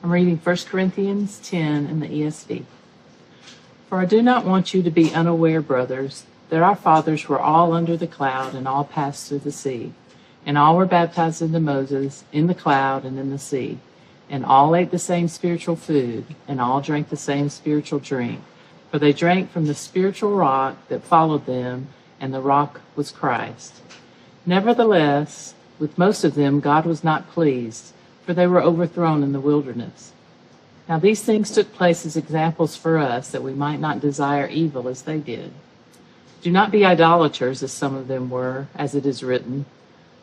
I'm reading 1 Corinthians 10 in the ESV. For I do not want you to be unaware, brothers, that our fathers were all under the cloud and all passed through the sea. And all were baptized into Moses in the cloud and in the sea. And all ate the same spiritual food, and all drank the same spiritual drink. For they drank from the spiritual rock that followed them, and the rock was Christ. Nevertheless, with most of them God was not pleased, for they were overthrown in the wilderness. Now these things took place as examples for us, that we might not desire evil as they did. Do not be idolaters, as some of them were, as it is written,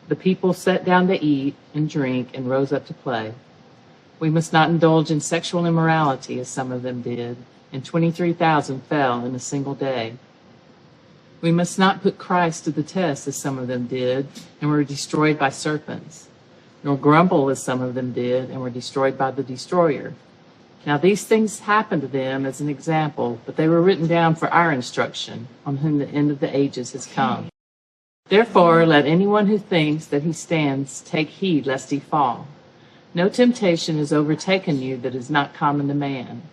the people sat down to eat and drink and rose up to play. We must not indulge in sexual immorality, as some of them did, and 23,000 fell in a single day. We must not put Christ to the test, as some of them did, and were destroyed by serpents, nor grumble, as some of them did, and were destroyed by the destroyer. Now these things happened to them as an example, but they were written down for our instruction, on whom the end of the ages has come. Therefore, let anyone who thinks that he stands take heed lest he fall. No temptation has overtaken you that is not common to man.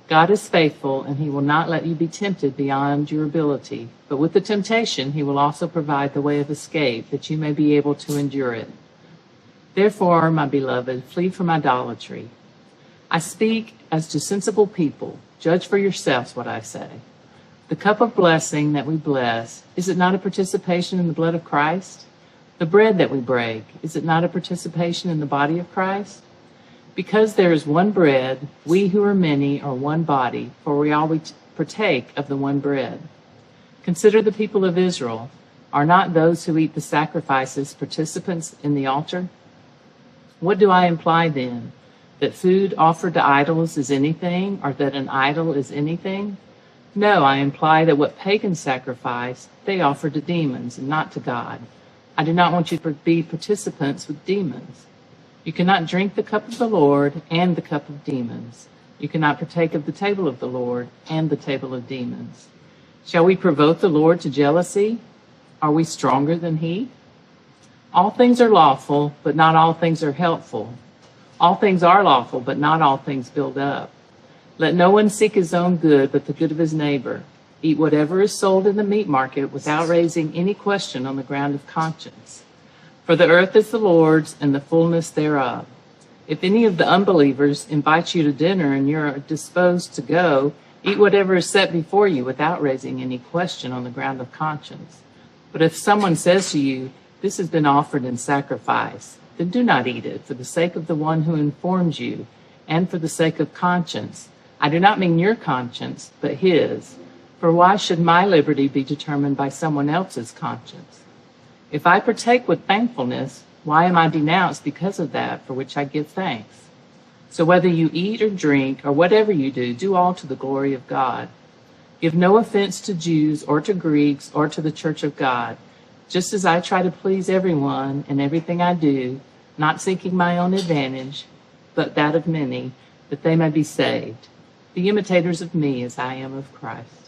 God is faithful, and he will not let you be tempted beyond your ability. But with the temptation, he will also provide the way of escape, that you may be able to endure it. Therefore, my beloved, flee from idolatry. I speak as to sensible people. Judge for yourselves what I say. The cup of blessing that we bless, is it not a participation in the blood of Christ? The bread that we break, is it not a participation in the body of Christ? Because there is one bread, we who are many are one body, for we all partake of the one bread. Consider the people of Israel. Are not those who eat the sacrifices participants in the altar? What do I imply then? That food offered to idols is anything, or that an idol is anything? No, I imply that what pagans sacrifice, they offer to demons and not to God. I do not want you to be participants with demons. You cannot drink the cup of the Lord and the cup of demons. You cannot partake of the table of the Lord and the table of demons. Shall we provoke the Lord to jealousy? Are we stronger than he? All things are lawful, but not all things are helpful. All things are lawful, but not all things build up. Let no one seek his own good, but the good of his neighbor. Eat whatever is sold in the meat market without raising any question on the ground of conscience. For the earth is the Lord's and the fullness thereof. If any of the unbelievers invite you to dinner and you're disposed to go, eat whatever is set before you without raising any question on the ground of conscience. But if someone says to you, this has been offered in sacrifice, then do not eat it for the sake of the one who informs you and for the sake of conscience. I do not mean your conscience, but his. For why should my liberty be determined by someone else's conscience? If I partake with thankfulness, why am I denounced because of that for which I give thanks? So whether you eat or drink or whatever you do, do all to the glory of God. Give no offense to Jews or to Greeks or to the church of God, just as I try to please everyone in everything I do, not seeking my own advantage, but that of many, that they may be saved. Be imitators of me as I am of Christ.